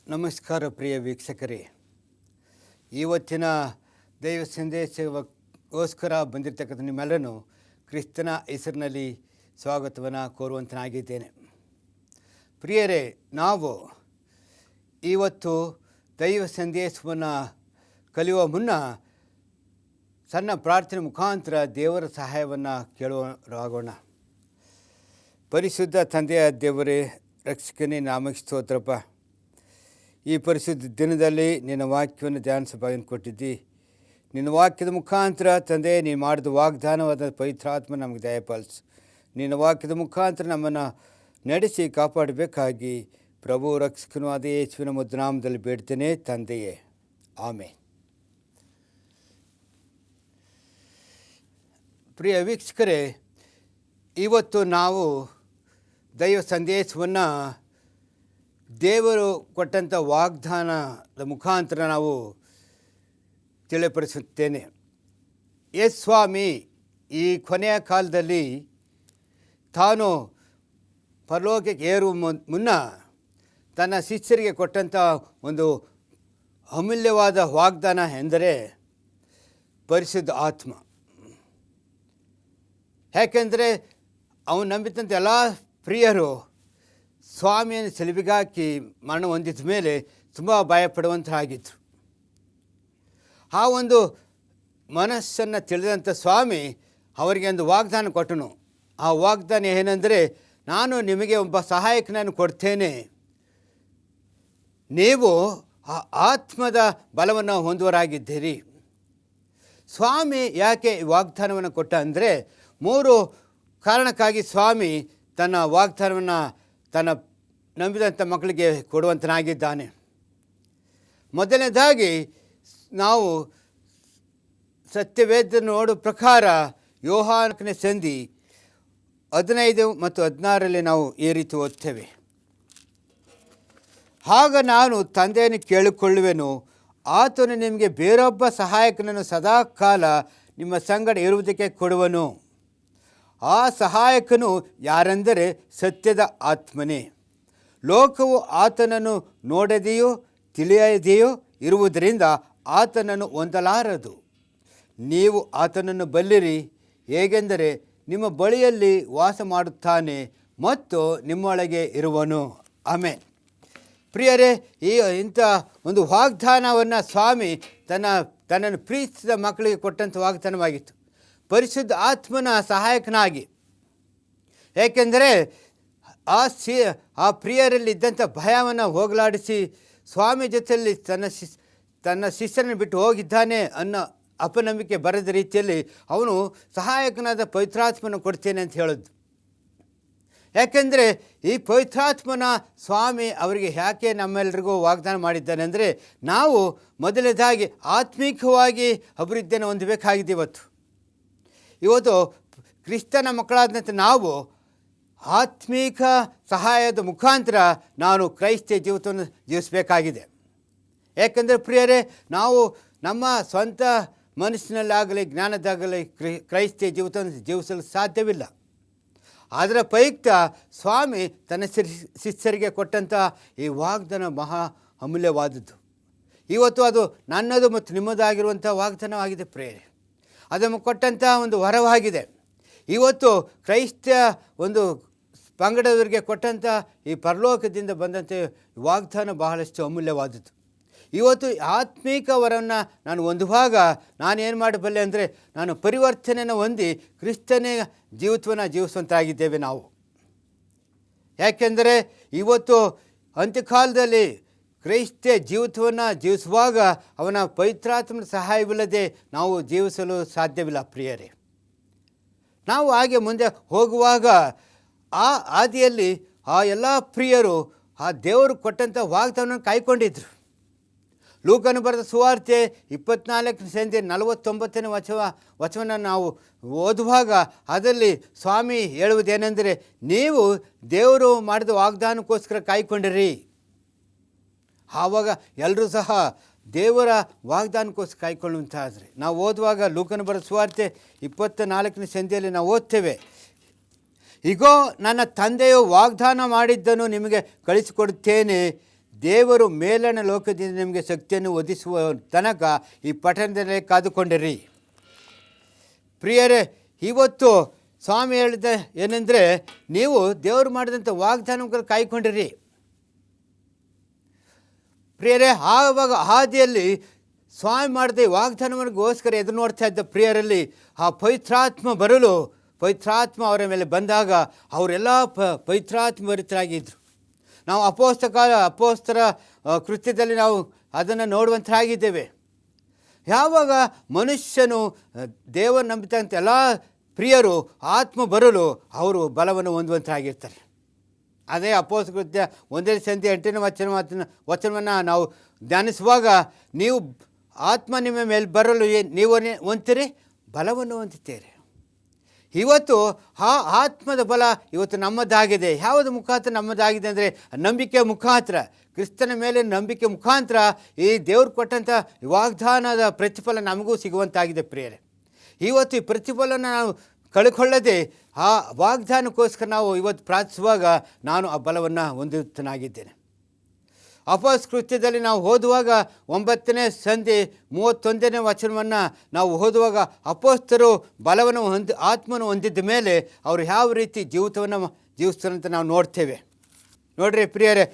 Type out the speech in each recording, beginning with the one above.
ನಮಸ್ಕಾರ ಪ್ರಿಯ ವೀಕ್ಷಕರೇ, ಇವತ್ತಿನ ದೈವ ಸಂದೇಶಕ್ಕೋಸ್ಕರ ಬಂದಿರತಕ್ಕಂಥ ನಿಮ್ಮೆಲ್ಲರೂ ಕ್ರಿಸ್ತನ ಹೆಸರಿನಲ್ಲಿ ಸ್ವಾಗತವನ್ನು ಕೋರುವಂತನಾಗಿದ್ದೇನೆ. ಪ್ರಿಯರೇ, ನಾವು ಇವತ್ತು ದೈವ ಸಂದೇಶವನ್ನು ಕಲಿಯುವ ಮುನ್ನ ಸಣ್ಣ ಪ್ರಾರ್ಥನೆ ಮುಖಾಂತರ ದೇವರ ಸಹಾಯವನ್ನು ಕೇಳುವರಾಗೋಣ. ಪರಿಶುದ್ಧ ತಂದೆಯ ದೇವರೇ, ರಕ್ಷಕನೇ, ನಾಮಕ್ಕೆ ಸ್ತೋತ್ರಪ್ಪ. ಈ ಪರಿಶುದ್ಧ ದಿನದಲ್ಲಿ ನಿನ್ನ ವಾಕ್ಯವನ್ನು ಧ್ಯಾನಿಸಬಾಗಿನ ಕೊಟ್ಟಿದ್ದಿ. ನಿನ್ನ ವಾಕ್ಯದ ಮುಖಾಂತರ ತಂದೆ ನೀನು ಮಾಡಿದ ವಾಗ್ದಾನವಾದ ಪವಿತ್ರಾತ್ಮ ನಮಗೆ ದಯಪಾಲಿಸು. ನಿನ್ನ ವಾಕ್ಯದ ಮುಖಾಂತರ ನಮ್ಮನ್ನು ನಡೆಸಿ ಕಾಪಾಡಬೇಕಾಗಿ ಪ್ರಭು ರಕ್ಷಕನೂ ಆದ ಯೇಸುವಿನ ಮುದ್ದುನಾಮದಲ್ಲಿ ಬೇಡ್ತೇನೆ ತಂದೆಯೇ, ಆಮೇನ್. ಪ್ರಿಯ ವೀಕ್ಷಕರೇ, ಇವತ್ತು ನಾವು ದೈವ ಸಂದೇಶವನ್ನು ದೇವರು ಕೊಟ್ಟಂಥ ವಾಗ್ದಾನದ ಮುಖಾಂತರ ನಾವು ತಿಳಿಪಡಿಸುತ್ತೇನೆ. ಯೇಸು ಸ್ವಾಮಿ ಈ ಕೊನೆಯ ಕಾಲದಲ್ಲಿ ತಾನು ಪರಲೋಕಕ್ಕೆ ಏರುವ ಮುನ್ನ ತನ್ನ ಶಿಷ್ಯರಿಗೆ ಕೊಟ್ಟಂಥ ಒಂದು ಅಮೂಲ್ಯವಾದ ವಾಗ್ದಾನ ಎಂದರೆ ಪರಿಶುದ್ಧ ಆತ್ಮ. ಯಾಕೆಂದರೆ ಅವನು ನಂಬಿದಂಥ ಎಲ್ಲ ಪ್ರಿಯರು ಸ್ವಾಮಿಯನ್ನು ಸೆಲುಬಿಗಾಕಿ ಮರಣ ಹೊಂದಿದ ಮೇಲೆ ತುಂಬ ಭಯಪಡುವಂತಾಗಿದ್ದರು. ಆ ಒಂದು ಮನಸ್ಸನ್ನು ತಿಳಿದಂಥ ಸ್ವಾಮಿ ಅವರಿಗೆ ಒಂದು ವಾಗ್ದಾನ ಕೊಟ್ಟನು. ಆ ವಾಗ್ದಾನ ಏನೆಂದರೆ, ನಾನು ನಿಮಗೆ ಒಬ್ಬ ಸಹಾಯಕನನ್ನು ಕೊಡ್ತೇನೆ, ನೀವು ಆ ಆತ್ಮದ ಬಲವನ್ನು ಹೊಂದುವರಾಗಿದ್ದೀರಿ. ಸ್ವಾಮಿ ಯಾಕೆ ಈ ವಾಗ್ದಾನವನ್ನು ಕೊಟ್ಟ ಅಂದರೆ, 3 ಕಾರಣಕ್ಕಾಗಿ ಸ್ವಾಮಿ ತನ್ನ ವಾಗ್ದಾನವನ್ನು ತನ್ನ ನಂಬಿದಂಥ ಮಕ್ಕಳಿಗೆ ಕೊಡುವಂತನಾಗಿದ್ದಾನೆ. ಮೊದಲನೇದಾಗಿ ನಾವು ಸತ್ಯವೇದ ನೋಡೋ ಪ್ರಕಾರ ಯೋಹಾನನ ಸಂಧಿ 15 ಮತ್ತು 16ರಲ್ಲಿ ನಾವು ಈ ರೀತಿ ಓದ್ತೇವೆ. ಆಗ ನಾನು ತಂದೆಯನ್ನು ಕೇಳಿಕೊಳ್ಳುವೆನು, ಆತನು ನಿಮಗೆ ಬೇರೊಬ್ಬ ಸಹಾಯಕನನ್ನು ಸದಾಕಾಲ ನಿಮ್ಮ ಸಂಗಡ ಇರುವುದಕ್ಕೆ ಕೊಡುವನು. ಆ ಸಹಾಯಕನು ಯಾರೆಂದರೆ ಸತ್ಯದ ಆತ್ಮನೇ. ಲೋಕವು ಆತನನ್ನು ನೋಡದೆಯೋ ತಿಳಿಯದೆಯೋ ಇರುವುದರಿಂದ ಆತನನ್ನು ಹೊಂದಲಾರದು. ನೀವು ಆತನನ್ನು ಬಲ್ಲಿರಿ, ಹೇಗೆಂದರೆ ನಿಮ್ಮ ಬಳಿಯಲ್ಲಿ ವಾಸ ಮಾಡುತ್ತಾನೆ ಮತ್ತು ನಿಮ್ಮೊಳಗೆ ಇರುವನು. ಆಮೇನ್. ಪ್ರಿಯರೇ, ಇಂಥ ಒಂದು ವಾಗ್ದಾನವನ್ನು ಸ್ವಾಮಿ ತನ್ನನ್ನು ಪ್ರೀತಿಸಿದ ಮಕ್ಕಳಿಗೆ ಕೊಟ್ಟಂಥ ವಾಗ್ದಾನವಾಗಿತ್ತು, ಪರಿಶುದ್ಧ ಆತ್ಮನ ಸಹಾಯಕನಾಗಿ. ಏಕೆಂದರೆ ಆ ಪ್ರಿಯರಲ್ಲಿ ಇದ್ದಂಥ ಭಯವನ್ನು ಹೋಗಲಾಡಿಸಿ ಸ್ವಾಮಿ ಜೊತೆಯಲ್ಲಿ ತನ್ನ ಶಿಷ್ಯರನ್ನು ಬಿಟ್ಟು ಹೋಗಿದ್ದಾನೆ ಅನ್ನೋ ಅಪನಂಬಿಕೆ ಬರದ ರೀತಿಯಲ್ಲಿ ಅವನು ಸಹಾಯಕನಾದ ಪವಿತ್ರಾತ್ಮನ ಕೊಡ್ತೇನೆ ಅಂತ ಹೇಳೋದು. ಯಾಕೆಂದರೆ ಈ ಪವಿತ್ರಾತ್ಮನ ಸ್ವಾಮಿ ಅವರಿಗೆ ಯಾಕೆ ನಮ್ಮೆಲ್ಲರಿಗೂ ವಾಗ್ದಾನ ಮಾಡಿದ್ದಾನೆ ಅಂದರೆ, ನಾವು ಮೊದಲನೇದಾಗಿ ಆತ್ಮಿಕವಾಗಿ ಅಭಿವೃದ್ಧಿಯನ್ನು ಹೊಂದಬೇಕಾಗಿದೆ. ಇವತ್ತು ಕ್ರಿಸ್ತನ ಮಕ್ಕಳಾದಂಥ ನಾವು ಆತ್ಮೀಕ ಸಹಾಯದ ಮುಖಾಂತರ ನಾನು ಕ್ರೈಸ್ತ ಜೀವಿತವನ್ನು ಜೀವಿಸಬೇಕಾಗಿದೆ. ಯಾಕೆಂದರೆ ಪ್ರಿಯರೇ, ನಾವು ನಮ್ಮ ಸ್ವಂತ ಮನಸ್ಸಿನಲ್ಲಾಗಲಿ ಜ್ಞಾನದಾಗಲಿ ಕ್ರೈಸ್ತ ಜೀವಿತವನ್ನು ಜೀವಿಸಲು ಸಾಧ್ಯವಿಲ್ಲ. ಅದರ ಪೈಕ್ತ ಸ್ವಾಮಿ ತನ್ನ ಶಿಷ್ಯರಿಗೆ ಕೊಟ್ಟಂಥ ಈ ವಾಗ್ದಾನ ಮಹಾ ಅಮೂಲ್ಯವಾದದ್ದು. ಇವತ್ತು ಅದು ನನ್ನದು ಮತ್ತು ನಿಮ್ಮದಾಗಿರುವಂಥ ವಾಗ್ದಾನವಾಗಿದೆ ಪ್ರಿಯರೇ. ಅದನ್ನು ಕೊಟ್ಟಂಥ ಒಂದು ವರವಾಗಿದೆ. ಇವತ್ತು ಕ್ರೈಸ್ತ ಒಂದು ಪಂಗಡದವರಿಗೆ ಕೊಟ್ಟಂಥ ಈ ಪರಲೋಕದಿಂದ ಬಂದಂಥ ವಾಗ್ದಾನ ಬಹಳಷ್ಟು ಅಮೂಲ್ಯವಾದದ್ದು. ಇವತ್ತು ಆತ್ಮೀಕ ವರವನ್ನು ನಾನು ಹೊಂದುವಾಗ ನಾನೇನು ಮಾಡಬಲ್ಲೆ ಅಂದರೆ, ನಾನು ಪರಿವರ್ತನೆಯನ್ನು ಹೊಂದಿ ಕ್ರಿಸ್ತನೇ ಜೀವಿತವನ್ನು ಜೀವಿಸುವಂತಾಗಿದ್ದೇವೆ ನಾವು. ಯಾಕೆಂದರೆ ಇವತ್ತು ಅಂತ್ಯಕಾಲದಲ್ಲಿ ಕ್ರೈಸ್ತ ಜೀವಿತವನ್ನು ಜೀವಿಸುವಾಗ ಅವನ ಪವಿತ್ರಾತ್ಮನ ಸಹಾಯವಿಲ್ಲದೆ ನಾವು ಜೀವಿಸಲು ಸಾಧ್ಯವಿಲ್ಲ ಪ್ರಿಯರೇ. ನಾವು ಹಾಗೆ ಮುಂದೆ ಹೋಗುವಾಗ ಆ ಹಾದಿಯಲ್ಲಿ ಆ ಎಲ್ಲ ಪ್ರಿಯರು ಆ ದೇವರು ಕೊಟ್ಟಂಥ ವಾಗ್ದಾನವನ್ನು ಕಾಯ್ಕೊಂಡಿದ್ರು. ಲೂಕನು ಬರೆದ ಸುವಾರ್ತೆ 24ನೇ ಸಂಧಿ 49ನೇ ವಚನ ನಾವು ಓದುವಾಗ ಅದರಲ್ಲಿ ಸ್ವಾಮಿ ಹೇಳುವುದೇನೆಂದರೆ, ನೀವು ದೇವರು ಮಾಡಿದ ವಾಗ್ದಾನಕ್ಕೋಸ್ಕರ ಕಾಯ್ಕೊಂಡಿರಿ. ಆವಾಗ ಎಲ್ಲರೂ ಸಹ ದೇವರ ವಾಗ್ದಾನಕ್ಕೋಸ್ಕರ ಕಾಯ್ಕೊಳ್ಳುವಂತಾದರೆ ನಾವು ಓದುವಾಗ ಲೂಕನು ಬರೆದ ಸುವಾರ್ತೆ 24ನೇ ಸಂಧಿಯಲ್ಲಿ ನಾವು ಓದ್ತೇವೆ, ಇಗೋ ನನ್ನ ತಂದೆಯು ವಾಗ್ದಾನ ಮಾಡಿದ್ದನ್ನು ನಿಮಗೆ ಕಳಿಸಿಕೊಡುತ್ತೇನೆ, ದೇವರು ಮೇಲಣ ಲೋಕದಿಂದ ನಿಮಗೆ ಶಕ್ತಿಯನ್ನು ಒದಗಿಸುವ ತನಕ ಈ ಪಟ್ಟಣದಲ್ಲೇ ಕಾದುಕೊಂಡಿರಿ. ಪ್ರಿಯರೇ, ಇವತ್ತು ಸ್ವಾಮಿ ಹೇಳಿದ ಏನೆಂದರೆ, ನೀವು ದೇವರು ಮಾಡಿದಂಥ ವಾಗ್ದಾನಗಳು ಕಾಯ್ಕೊಂಡಿರಿ. ಪ್ರಿಯರೇ, ಆವಾಗ ಹಾದಿಯಲ್ಲಿ ಸ್ವಾಮಿ ಮಾಡಿದ ವಾಗ್ದಾನವನಿಗೋಸ್ಕರ ಎದುರು ನೋಡ್ತಾ ಇದ್ದ ಪ್ರಿಯರಲ್ಲಿ ಆ ಪವಿತ್ರಾತ್ಮ ಬರಲು, ಪವಿತ್ರಾತ್ಮ ಅವರ ಮೇಲೆ ಬಂದಾಗ ಅವರೆಲ್ಲ ಪವಿತ್ರಾತ್ಮ ಭರಿತರಾಗಿದ್ದರು. ನಾವು ಅಪೋಸ್ತರ ಕೃತ್ಯದಲ್ಲಿ ನಾವು ಅದನ್ನು ನೋಡುವಂತರಾಗಿದ್ದೇವೆ. ಯಾವಾಗ ಮನುಷ್ಯನು ದೇವರು ನಂಬಿದಂಥ ಎಲ್ಲ ಪ್ರಿಯರು ಆತ್ಮ ಬರಲು ಅವರು ಬಲವನ್ನು ಹೊಂದುವಂತರಾಗಿರ್ತಾರೆ. ಅದೇ ಅಪೋಸ್ತರ ಕೃತ್ಯ 1:8 ವಚನವನ್ನು ನಾವು ಧ್ಯಾನಿಸುವಾಗ, ನೀವು ಆತ್ಮ ನಿಮ್ಮ ಮೇಲೆ ಬರಲು ನೀವು ಹೊಂದಿರಿ, ಬಲವನ್ನು ಹೊಂದುತ್ತೀರಿ. ಇವತ್ತು ಆ ಆತ್ಮದ ಬಲ ಇವತ್ತು ನಮ್ಮದಾಗಿದೆ. ಯಾವುದು ಮುಖಾಂತರ ನಮ್ಮದಾಗಿದೆ ಅಂದರೆ ನಂಬಿಕೆ ಮುಖಾಂತರ, ಕ್ರಿಸ್ತನ ಮೇಲೆ ನಂಬಿಕೆ ಮುಖಾಂತರ ಈ ದೇವ್ರು ಕೊಟ್ಟಂಥ ವಾಗ್ದಾನದ ಪ್ರತಿಫಲ ನಮಗೂ ಸಿಗುವಂತಾಗಿದೆ. ಪ್ರಿಯರೇ, ಇವತ್ತು ಈ ಪ್ರತಿಫಲನ ನಾವು ಕಳ್ಕೊಳ್ಳದೆ ಆ ವಾಗ್ದಾನಕ್ಕೋಸ್ಕರ ನಾವು ಇವತ್ತು ಪ್ರಾರ್ಥಿಸುವಾಗ ನಾನು ಆ ಬಲವನ್ನು ಹೊಂದುತ್ತನಾಗಿದ್ದೇನೆ. ಅಪೊಸ್ತಲರ ಕೃತ್ಯದಲ್ಲಿ ನಾವು ಓದುವಾಗ 9ನೇ ಸಂಧಿ 31ನೇ ವಚನವನ್ನು ನಾವು ಓದುವಾಗ, ಅಪೊಸ್ತಲರು ಬಲವನ್ನು ಆತ್ಮನ ಹೊಂದಿದ್ದ ಮೇಲೆ ಅವರು ಯಾವ ರೀತಿ ಜೀವಿತವನ್ನು ಜೀವಿಸ್ತಾರಂತ ನಾವು ನೋಡ್ತೇವೆ. ನೋಡ್ರಿ ಪ್ರಿಯರೇ,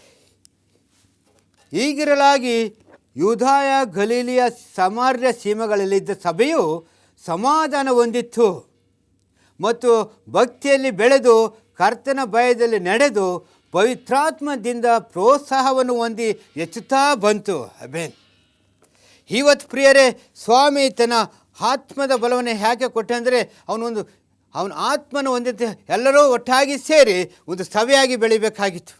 ಹೀಗಿರಲಾಗಿ ಯೂದಾಯ, ಗಲೀಲಿಯ, ಸಮಾರ್ಯ ಸೀಮೆಗಳಲ್ಲಿದ್ದ ಸಭೆಯು ಸಮಾಧಾನ ಹೊಂದಿತ್ತು ಮತ್ತು ಭಕ್ತಿಯಲ್ಲಿ ಬೆಳೆದು ಕರ್ತನ ಭಯದಲ್ಲಿ ನಡೆದು ಪವಿತ್ರಾತ್ಮದಿಂದ ಪ್ರೋತ್ಸಾಹವನ್ನು ಹೊಂದಿ ಹೆಚ್ಚುತ್ತಾ ಬಂತು. ಅಬೇನ್. ಇವತ್ತು ಪ್ರಿಯರೇ, ಸ್ವಾಮಿ ತನ್ನ ಆತ್ಮದ ಬಲವನ್ನು ಯಾಕೆ ಕೊಟ್ಟ ಅಂದರೆ ಅವನ ಆತ್ಮನ ಹೊಂದಿದ್ದ ಎಲ್ಲರೂ ಒಟ್ಟಾಗಿ ಸೇರಿ ಒಂದು ಸಭೆಯಾಗಿ ಬೆಳಿಬೇಕಾಗಿತ್ತು.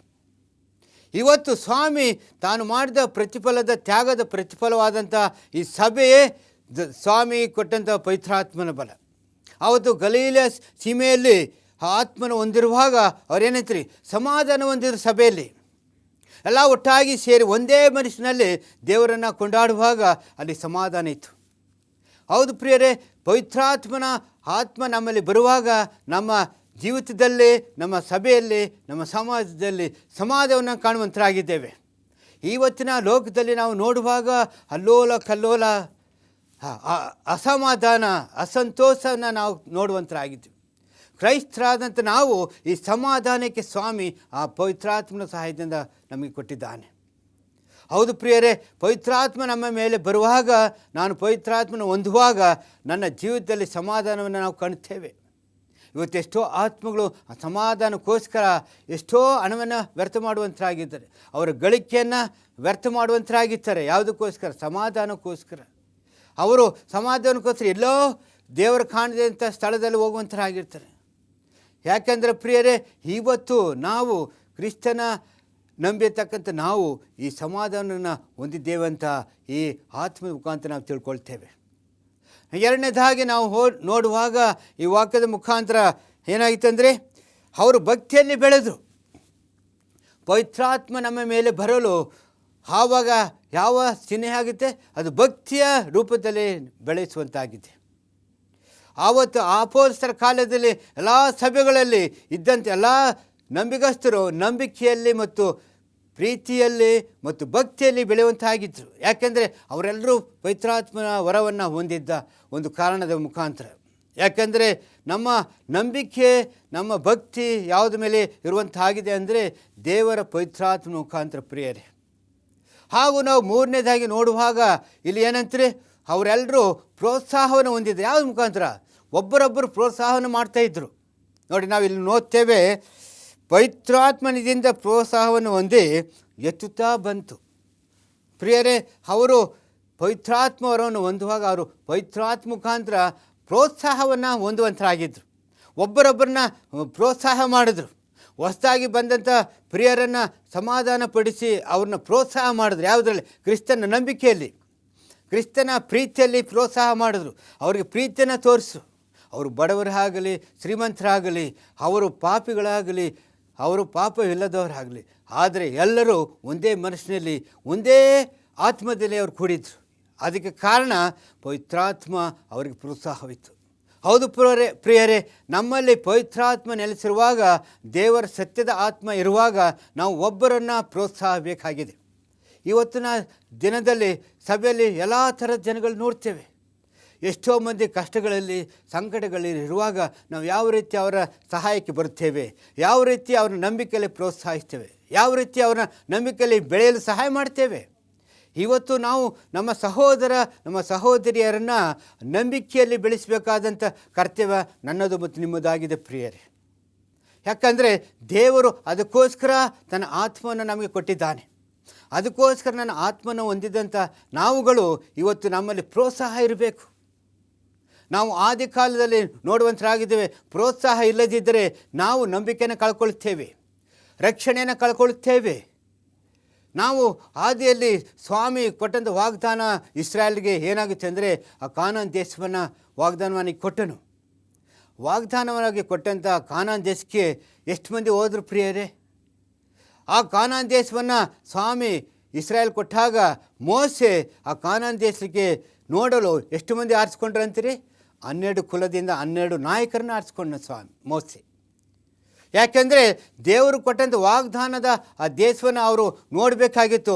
ಇವತ್ತು ಸ್ವಾಮಿ ತಾನು ಮಾಡಿದ ಪ್ರತಿಫಲದ ತ್ಯಾಗದ ಪ್ರತಿಫಲವಾದಂಥ ಈ ಸಭೆಯೇ ಸ್ವಾಮಿ ಕೊಟ್ಟಂಥ ಪವಿತ್ರಾತ್ಮನ ಬಲ. ಆವತ್ತು ಗಲೀಲಿಯ ಸೀಮೆಯಲ್ಲಿ ಆತ್ಮನ ಹೊಂದಿರುವಾಗ ಅವರೇನೈತ್ರಿ, ಸಮಾಧಾನ ಹೊಂದಿರೋ ಸಭೆಯಲ್ಲಿ ಎಲ್ಲ ಒಟ್ಟಾಗಿ ಸೇರಿ ಒಂದೇ ಮನಸ್ಸಿನಲ್ಲಿ ದೇವರನ್ನು ಕೊಂಡಾಡುವಾಗ ಅಲ್ಲಿ ಸಮಾಧಾನ ಇತ್ತು. ಹೌದು ಪ್ರಿಯರೇ, ಪವಿತ್ರಾತ್ಮನ ಆತ್ಮ ನಮ್ಮಲ್ಲಿ ಬರುವಾಗ ನಮ್ಮ ಜೀವಿತದಲ್ಲಿ, ನಮ್ಮ ಸಭೆಯಲ್ಲಿ, ನಮ್ಮ ಸಮಾಜದಲ್ಲಿ ಸಮಾಧಾನವನ್ನು ಕಾಣುವಂತರಾಗಿದ್ದೇವೆ. ಇವತ್ತಿನ ಲೋಕದಲ್ಲಿ ನಾವು ನೋಡುವಾಗ ಅಲ್ಲೋಲ ಕಲ್ಲೋಲ, ಅಸಮಾಧಾನ, ಅಸಂತೋಷವನ್ನು ನಾವು ನೋಡುವಂತರಾಗಿದ್ದೀವಿ. ಕ್ರೈಸ್ತರಾದಂಥ ನಾವು ಈ ಸಮಾಧಾನಕ್ಕೆ ಸ್ವಾಮಿ ಆ ಪವಿತ್ರಾತ್ಮನ ಸಹಾಯದಿಂದ ನಮಗೆ ಕೊಟ್ಟಿದ್ದಾನೆ. ಹೌದು ಪ್ರಿಯರೇ, ಪವಿತ್ರಾತ್ಮ ನಮ್ಮ ಮೇಲೆ ಬರುವಾಗ, ನಾನು ಪವಿತ್ರಾತ್ಮನ ಹೊಂದುವಾಗ ನನ್ನ ಜೀವಿತದಲ್ಲಿ ಸಮಾಧಾನವನ್ನು ನಾವು ಕಾಣುತ್ತೇವೆ. ಇವತ್ತೆಷ್ಟೋ ಆತ್ಮಗಳು ಆ ಸಮಾಧಾನಕ್ಕೋಸ್ಕರ ಎಷ್ಟೋ ಹಣವನ್ನು ವ್ಯರ್ಥ ಮಾಡುವಂತರಾಗಿದ್ದಾರೆ. ಅವರ ಗಳಿಕೆಯನ್ನು ವ್ಯರ್ಥ ಮಾಡುವಂತರಾಗಿರ್ತಾರೆ. ಯಾವುದಕ್ಕೋಸ್ಕರ? ಸಮಾಧಾನಕ್ಕೋಸ್ಕರ. ಅವರು ಸಮಾಧಾನಕ್ಕೋಸ್ಕರ ಎಲ್ಲೋ ದೇವರು ಕಾಣದಂಥ ಸ್ಥಳದಲ್ಲಿ ಹೋಗುವಂತರಾಗಿರ್ತಾರೆ. ಯಾಕೆಂದರೆ ಪ್ರಿಯರೇ, ಇವತ್ತು ನಾವು ಕ್ರಿಸ್ತನ ನಂಬಿರ್ತಕ್ಕಂಥ ನಾವು ಈ ಸಮಾಧಾನವನ್ನು ಹೊಂದಿದ್ದೇವಂತ ಈ ಆತ್ಮದ ಮುಖಾಂತರ ನಾವು ತಿಳ್ಕೊಳ್ತೇವೆ. ಎರಡನೇದಾಗಿ ನಾವು ನೋಡುವಾಗ ಈ ವಾಕ್ಯದ ಮುಖಾಂತರ ಏನಾಗಿತ್ತಂದರೆ, ಅವರು ಭಕ್ತಿಯಲ್ಲಿ ಬೆಳೆದರು. ಪವಿತ್ರಾತ್ಮ ನಮ್ಮ ಮೇಲೆ ಬರಲು ಆವಾಗ ಯಾವ ಚಿಹ್ನೆ ಆಗುತ್ತೆ? ಅದು ಭಕ್ತಿಯ ರೂಪದಲ್ಲಿ ಬೆಳೆಸುವಂತಾಗಿದೆ. ಆವತ್ತು ಅಪೊಸ್ತಲರ ಕಾಲದಲ್ಲಿ ಎಲ್ಲ ಸಭೆಗಳಲ್ಲಿ ಇದ್ದಂಥ ಎಲ್ಲ ನಂಬಿಗಸ್ತರು ನಂಬಿಕೆಯಲ್ಲಿ ಮತ್ತು ಪ್ರೀತಿಯಲ್ಲಿ ಮತ್ತು ಭಕ್ತಿಯಲ್ಲಿ ಬೆಳೆಯುವಂತಾಗಿದ್ದರು. ಯಾಕೆಂದರೆ ಅವರೆಲ್ಲರೂ ಪವಿತ್ರಾತ್ಮನ ವರವನ್ನು ಹೊಂದಿದ್ದ ಒಂದು ಕಾರಣದ ಮುಖಾಂತರ. ಯಾಕೆಂದರೆ ನಮ್ಮ ನಂಬಿಕೆ, ನಮ್ಮ ಭಕ್ತಿ ಯಾವುದ ಮೇಲೆ ಇರುವಂತಾಗಿದೆ ಅಂದರೆ ದೇವರ ಪವಿತ್ರಾತ್ಮನ ಮುಖಾಂತರ. ಪ್ರಿಯರೇ, ಹಾಗೂ ನಾವು ಮೂರನೇದಾಗಿ ನೋಡುವಾಗ ಇಲ್ಲಿ ಏನಂತಾರೆ, ಅವರೆಲ್ಲರೂ ಪ್ರೋತ್ಸಾಹವನ್ನು ಹೊಂದಿದ್ದರು. ಯಾವ್ದು ಮುಖಾಂತರ? ಒಬ್ಬರೊಬ್ಬರು ಪ್ರೋತ್ಸಾಹವನ್ನು ಮಾಡ್ತಾಯಿದ್ರು. ನೋಡಿ, ನಾವು ಇಲ್ಲಿ ನೋಡ್ತೇವೆ, ಪವಿತ್ರಾತ್ಮನಿಂದ ಪ್ರೋತ್ಸಾಹವನ್ನು ಹೊಂದಿ ಎತ್ತುತ್ತಾ ಬಂತು. ಪ್ರಿಯರೇ, ಅವರು ಪವಿತ್ರಾತ್ಮವರನ್ನು ಹೊಂದುವಾಗ ಅವರು ಪವಿತ್ರಾತ್ಮ ಮುಖಾಂತರ ಪ್ರೋತ್ಸಾಹವನ್ನು ಹೊಂದುವಂತರಾಗಿದ್ದರು. ಒಬ್ಬರೊಬ್ಬರನ್ನ ಪ್ರೋತ್ಸಾಹ ಮಾಡಿದ್ರು. ಹೊಸದಾಗಿ ಬಂದಂಥ ಪ್ರಿಯರನ್ನು ಸಮಾಧಾನಪಡಿಸಿ ಅವ್ರನ್ನ ಪ್ರೋತ್ಸಾಹ ಮಾಡಿದ್ರು. ಯಾವುದರಲ್ಲಿ? ಕ್ರಿಸ್ತನ ನಂಬಿಕೆಯಲ್ಲಿ, ಕ್ರಿಸ್ತನ ಪ್ರೀತಿಯಲ್ಲಿ ಪ್ರೋತ್ಸಾಹ ಮಾಡಿದ್ರು. ಅವರಿಗೆ ಪ್ರೀತಿಯನ್ನು ತೋರಿಸು. ಅವರು ಬಡವರಾಗಲಿ ಶ್ರೀಮಂತರಾಗಲಿ, ಅವರು ಪಾಪಿಗಳಾಗಲಿ, ಅವರು ಪಾಪವಿಲ್ಲದವರಾಗಲಿ, ಆದರೆ ಎಲ್ಲರೂ ಒಂದೇ ಮನಸ್ಸಿನಲ್ಲಿ ಒಂದೇ ಆತ್ಮದಲ್ಲಿ ಅವರು ಕೂಡಿದ್ರು. ಅದಕ್ಕೆ ಕಾರಣ ಪವಿತ್ರಾತ್ಮ ಅವರಿಗೆ ಪ್ರೋತ್ಸಾಹವಿತ್ತು. ಹೌದು ಪ್ರಿಯರೇ, ನಮ್ಮಲ್ಲಿ ಪವಿತ್ರಾತ್ಮ ನೆಲೆಸಿರುವಾಗ, ದೇವರ ಸತ್ಯದ ಆತ್ಮ ಇರುವಾಗ ನಾವು ಒಬ್ಬರನ್ನು ಪ್ರೋತ್ಸಾಹ ಬೇಕಾಗಿದೆ. ಇವತ್ತಿನ ದಿನದಲ್ಲಿ ಸಭೆಯಲ್ಲಿ ಎಲ್ಲ ಥರದ ಜನಗಳು ನೋಡ್ತೇವೆ. ಎಷ್ಟೋ ಮಂದಿ ಕಷ್ಟಗಳಲ್ಲಿ ಸಂಕಟಗಳಲ್ಲಿ ಇರುವಾಗ ನಾವು ಯಾವ ರೀತಿ ಅವರ ಸಹಾಯಕ್ಕೆ ಬರುತ್ತೇವೆ, ಯಾವ ರೀತಿ ಅವರ ನಂಬಿಕೆಯಲ್ಲಿ ಪ್ರೋತ್ಸಾಹಿಸ್ತೇವೆ, ಯಾವ ರೀತಿ ಅವರ ನಂಬಿಕೆಯಲ್ಲಿ ಬೆಳೆಯಲು ಸಹಾಯ ಮಾಡ್ತೇವೆ. ಇವತ್ತು ನಾವು ನಮ್ಮ ಸಹೋದರ ನಮ್ಮ ಸಹೋದರಿಯರನ್ನು ನಂಬಿಕೆಯಲ್ಲಿ ಬೆಳೆಸಬೇಕಾದಂಥ ಕರ್ತವ್ಯ ನನ್ನದು ಮತ್ತು ನಿಮ್ಮದಾಗಿದೆ ಪ್ರಿಯರೇ. ಯಾಕಂದರೆ ದೇವರು ಅದಕ್ಕೋಸ್ಕರ ತನ್ನ ಆತ್ಮವನ್ನು ನಮಗೆ ಕೊಟ್ಟಿದ್ದಾನೆ. ಅದಕ್ಕೋಸ್ಕರ ನನ್ನ ಆತ್ಮನ ಹೊಂದಿದಂಥ ನಾವುಗಳು ಇವತ್ತು ನಮ್ಮಲ್ಲಿ ಪ್ರೋತ್ಸಾಹ ಇರಬೇಕು. ನಾವು ಆದಿ ಕಾಲದಲ್ಲಿ ನೋಡುವಂಥರಾಗಿದ್ದೇವೆ. ಪ್ರೋತ್ಸಾಹ ಇಲ್ಲದಿದ್ದರೆ ನಾವು ನಂಬಿಕೆಯನ್ನು ಕಳ್ಕೊಳ್ತೇವೆ, ರಕ್ಷಣೆಯನ್ನು ಕಳ್ಕೊಳ್ತೇವೆ. ನಾವು ಆದಿಯಲ್ಲಿ ಸ್ವಾಮಿ ಕೊಟ್ಟಂಥ ವಾಗ್ದಾನ ಇಸ್ರಾಯೇಲ್ಗೆ ಏನಾಗುತ್ತೆ ಅಂದರೆ ಆ ಕಾನಾನ್ ದೇಶವನ್ನು ವಾಗ್ದಾನವಾಗಿ ಕೊಟ್ಟನು. ವಾಗ್ದಾನವಾಗಿ ಕೊಟ್ಟಂಥ ಕಾನಾನ್ ದೇಶಕ್ಕೆ ಎಷ್ಟು ಮಂದಿ ಹೋದರು ಪ್ರಿಯರೇ? ಆ ಕಾನಾನ್ ದೇಶವನ್ನು ಸ್ವಾಮಿ ಇಸ್ರಾಯೇಲ್ ಕೊಟ್ಟಾಗ ಮೋಸೆ ಆ ಕಾನಾನ್ ದೇಶಕ್ಕೆ ನೋಡಲು ಎಷ್ಟು ಮಂದಿ ಆರಿಸ್ಕೊಂಡ್ರು ಅಂತೀರಿ? 12 ಕುಲದಿಂದ 12 ನಾಯಕರನ್ನು ಆರಿಸ್ಕೊಂಡ ಸ್ವಾಮಿ ಮೋಸೆ. ಯಾಕೆಂದರೆ ದೇವರು ಕೊಟ್ಟಂಥ ವಾಗ್ದಾನದ ಆ ದೇಶವನ್ನು ಅವರು ನೋಡಬೇಕಾಗಿತ್ತು.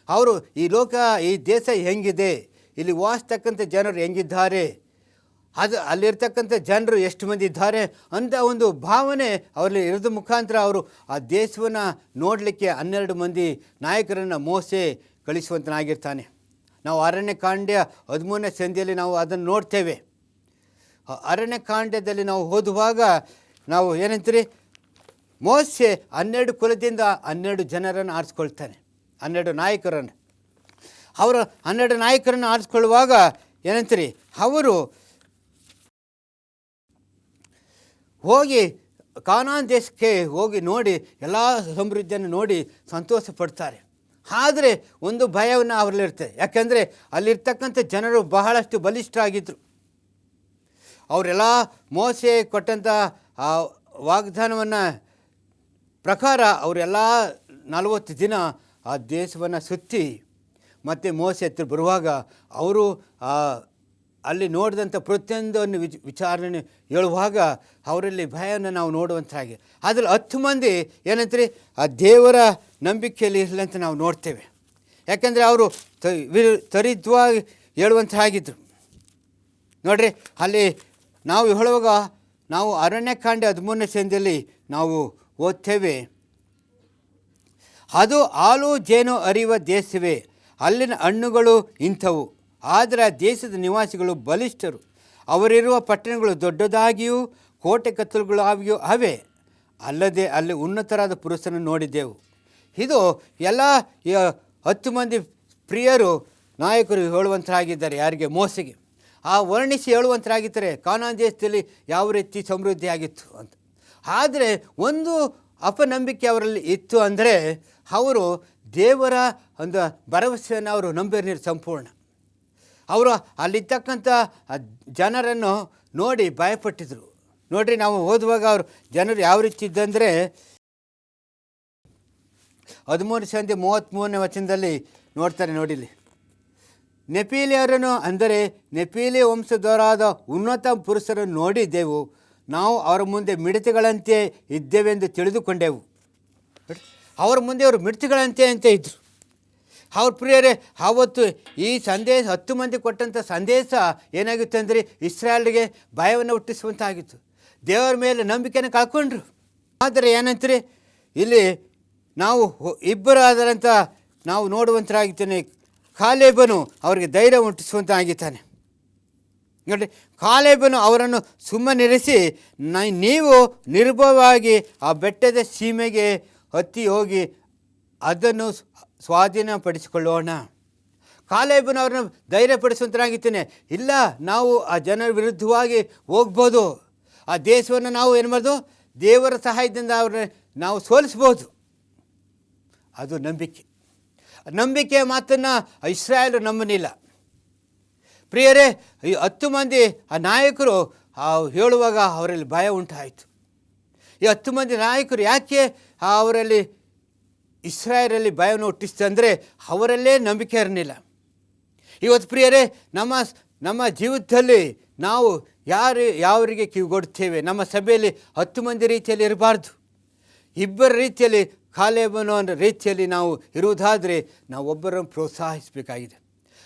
ಅವರು ಈ ಲೋಕ ಈ ದೇಶ ಹೆಂಗಿದೆ, ಇಲ್ಲಿ ವಾಸಿಸ್ತಕ್ಕಂಥ ಜನರು ಹೆಂಗಿದ್ದಾರೆ, ಅಲ್ಲಿರ್ತಕ್ಕಂಥ ಜನರು ಎಷ್ಟು ಮಂದಿ ಇದ್ದಾರೆ ಅಂತ ಒಂದು ಭಾವನೆ ಅವರಲ್ಲಿ ಇರೋದ ಮುಖಾಂತರ ಅವರು ಆ ದೇಶವನ್ನು ನೋಡಲಿಕ್ಕೆ 12 ಮಂದಿ ನಾಯಕರನ್ನು ಮೋಸೆ ಕಳಿಸುವಂತನಾಗಿರ್ತಾನೆ. ನಾವು ಅರಣ್ಯಕಾಂಡ 13ನೇ ಸಂಧಿಯಲ್ಲಿ ನಾವು ಅದನ್ನು ನೋಡ್ತೇವೆ. ಅರಣ್ಯಕಾಂಡದಲ್ಲಿ ನಾವು ಓದುವಾಗ ನಾವು ಏನಂತೀರಿ, ಮೋಸೆ 12 ಕುಲದಿಂದ 12 ಜನರನ್ನು ಆರಿಸ್ಕೊಳ್ತಾನೆ, 12 ನಾಯಕರನ್ನು. ಅವರು 12 ನಾಯಕರನ್ನು ಆರಿಸ್ಕೊಳ್ಳುವಾಗ ಏನಂತೀರಿ, ಅವರು ಹೋಗಿ ಕಾನಾನ್ ದೇಶಕ್ಕೆ ಹೋಗಿ ನೋಡಿ ಎಲ್ಲ ಸಮೃದ್ಧಿಯನ್ನು ನೋಡಿ ಸಂತೋಷ ಪಡ್ತಾರೆ. ಆದರೆ ಒಂದು ಭಯವನ್ನು ಅವರಲ್ಲಿರ್ತದೆ. ಯಾಕೆಂದರೆ ಅಲ್ಲಿರ್ತಕ್ಕಂಥ ಜನರು ಬಹಳಷ್ಟು ಬಲಿಷ್ಠರಾಗಿದ್ದರು. ಅವರೆಲ್ಲ ಮೋಸೆ ಕೊಟ್ಟಂಥ ಆ ವಾಗ್ದಾನವನ್ನು ಪ್ರಕಾರ ಅವರೆಲ್ಲ 40 ದಿನ ಆ ದೇಶವನ್ನು ಸುತ್ತಿ ಮತ್ತು ಮೋಸೆ ಹತ್ರ ಬರುವಾಗ ಅವರು ಅಲ್ಲಿ ನೋಡಿದಂಥ ಪ್ರತಿಯೊಂದನ್ನು ವಿಚಾರಣೆ ಹೇಳುವಾಗ ಅವರಲ್ಲಿ ಭಯವನ್ನು ನಾವು ನೋಡುವಂತಾಗಿ. ಅದರಲ್ಲಿ 10 ಮಂದಿ ಏನಂತೀರಿ, ಆ ದೇವರ ನಂಬಿಕೆಯಲ್ಲಿ ಇರಲಿ ಅಂತ ನಾವು ನೋಡ್ತೇವೆ. ಯಾಕೆಂದರೆ ಅವರು ತರಿದ್ವಾಗಿ ಹೇಳುವಂತಾಗಿದ್ದರು. ನೋಡ್ರಿ, ಅಲ್ಲಿ ನಾವು ಹೇಳುವಾಗ ನಾವು ಅರಣ್ಯಕಾಂಡ 13ನೇ ಸಂಧಿಯಲ್ಲಿ ನಾವು ಓದ್ತೇವೆ, ಅದು ಹಾಲು ಜೇನು ಹರಿಯುವ ದೇಶವೇ, ಅಲ್ಲಿನ ಹಣ್ಣುಗಳು ಇಂಥವು, ಆದರೆ ಆ ದೇಶದ ನಿವಾಸಿಗಳು ಬಲಿಷ್ಠರು, ಅವರಿರುವ ಪಟ್ಟಣಗಳು ದೊಡ್ಡದಾಗಿಯೂ ಕೋಟೆ ಕತ್ತಲುಗಳಾಗಿಯೂ ಅವೆ, ಅಲ್ಲದೆ ಅಲ್ಲಿ ಉನ್ನತರಾದ ಪುರುಷರನ್ನು ನೋಡಿದ್ದೆವು. ಇದು ಎಲ್ಲ 10 ಮಂದಿ ಪ್ರಿಯರು ನಾಯಕರು ಹೇಳುವಂತರಾಗಿದ್ದಾರೆ. ಯಾರಿಗೆ? ಮೋಸೆಗೆ. ಆ ವರ್ಣಿಸಿ ಹೇಳುವಂತರಾಗಿದ್ದಾರೆ ಕಾನಾನ್ ದೇಶದಲ್ಲಿ ಯಾವ ರೀತಿ ಸಮೃದ್ಧಿಯಾಗಿತ್ತು ಅಂತ. ಆದರೆ ಒಂದು ಅಪನಂಬಿಕೆ ಅವರಲ್ಲಿ ಇತ್ತು, ಅಂದರೆ ಅವರು ದೇವರ ಒಂದು ಭರವಸೆಯನ್ನು ಅವರು ನಂಬಿರಲಿಲ್ಲ ಸಂಪೂರ್ಣ. ಅವರು ಅಲ್ಲಿರ್ತಕ್ಕಂಥ ಜನರನ್ನು ನೋಡಿ ಭಯಪಟ್ಟಿದ್ರು. ನೋಡಿರಿ, ನಾವು ಓದುವಾಗ ಅವರು ಜನರು ಯಾವ ರೀತಿ ಇದ್ದಂದರೆ 13 ಸಂಧಿ 33ನೇ ವಚನದಲ್ಲಿ ನೋಡ್ತಾರೆ. ನೋಡಿಲಿ, ನೆಪೀಲಿಯರನ್ನು ಅಂದರೆ ನೆಪೀಲಿ ವಂಶದವರಾದ ಉನ್ನತ ಪುರುಷರನ್ನು ನೋಡಿದ್ದೆವು, ನಾವು ಅವರ ಮುಂದೆ ಮಿಡತೆಗಳಂತೆ ಇದ್ದೇವೆಂದು ತಿಳಿದುಕೊಂಡೆವು. ಅವರ ಮುಂದೆ ಅವರು ಮಿಡತೆಗಳಂತೆ ಅಂತ ಇದ್ದರು. ಅವ್ರ ಪ್ರಿಯರೇ, ಆವತ್ತು ಈ ಸಂದೇಶ 10 ಮಂದಿ ಕೊಟ್ಟಂಥ ಸಂದೇಶ ಏನಾಗಿತ್ತು ಅಂದರೆ ಇಸ್ರಾಯೇಲ್ಗೆ ಭಯವನ್ನು ಹುಟ್ಟಿಸುವಂತಾಗಿತ್ತು. ದೇವರ ಮೇಲೆ ನಂಬಿಕೆಯನ್ನು ಕಳ್ಕೊಂಡ್ರು. ಆದರೆ ಏನಂತೀರಿ, ಇಲ್ಲಿ ನಾವು ಇಬ್ಬರಾದರಂಥ ನಾವು ನೋಡುವಂತರಾಗಿದ್ದೇನೆ. ಕಾಲೇಬನು ಅವರಿಗೆ ಧೈರ್ಯ ಹುಟ್ಟಿಸುವಂತ ಆಗಿದ್ದಾನೆ. ನೋಡಿ, ಕಾಲೇಬನು ಅವರನ್ನು ಸುಮ್ಮನಿರಿಸಿ, ನೀವು ನಿರ್ಭಯವಾಗಿ ಆ ಬೆಟ್ಟದ ಸೀಮೆಗೆ ಹತ್ತಿ ಹೋಗಿ ಅದನ್ನು ಸ್ವಾಧೀನಪಡಿಸಿಕೊಳ್ಳೋಣ. ಕಾಲೇಬನು ಅವ್ರನ್ನ ಧೈರ್ಯಪಡಿಸುವಂತನಾಗಿದ್ದೇನೆ. ಇಲ್ಲ, ನಾವು ಆ ಜನರ ವಿರುದ್ಧವಾಗಿ ಹೋಗ್ಬೋದು, ಆ ದೇಶವನ್ನು ನಾವು ಏನು ಮಾಡೋದು, ದೇವರ ಸಹಾಯದಿಂದ ಅವ್ರನ್ನ ನಾವು ಸೋಲಿಸ್ಬೋದು. ಅದು ನಂಬಿಕೆ. ನಂಬಿಕೆಯ ಮಾತನ್ನು ಇಸ್ರಾಯೇಲ್ ನಂಬಲಿಲ್ಲ. ಪ್ರಿಯರೇ, ಈ 10 ಮಂದಿ ಆ ನಾಯಕರು ಹೇಳುವಾಗ ಅವರಲ್ಲಿ ಭಯ ಉಂಟಾಯಿತು. ಈ 10 ಮಂದಿ ನಾಯಕರು ಯಾಕೆ ಅವರಲ್ಲಿ ಇಸ್ರಾಯೇಲಲ್ಲಿ ಭಯವನ್ನು ಹುಟ್ಟಿಸ್ತಂದರೆ ಅವರಲ್ಲೇ ನಂಬಿಕೆ ಇರಲಿಲ್ಲ. ಇವತ್ತು ಪ್ರಿಯರೇ, ನಮ್ಮ ಜೀವಿತದಲ್ಲಿ ನಾವು ಯಾವರಿಗೆ ಕಿವಿಗೊಡ್ತೇವೆ? ನಮ್ಮ ಸಭೆಯಲ್ಲಿ 10 ಮಂದಿ ರೀತಿಯಲ್ಲಿ ಇರಬಾರ್ದು, ಇಬ್ಬರ ರೀತಿಯಲ್ಲಿ ಕಾಲೇಬನು ಅನ್ನೋ ರೀತಿಯಲ್ಲಿ ನಾವು ಇರುವುದಾದರೆ ನಾವು ಒಬ್ಬರನ್ನು ಪ್ರೋತ್ಸಾಹಿಸಬೇಕಾಗಿದೆ.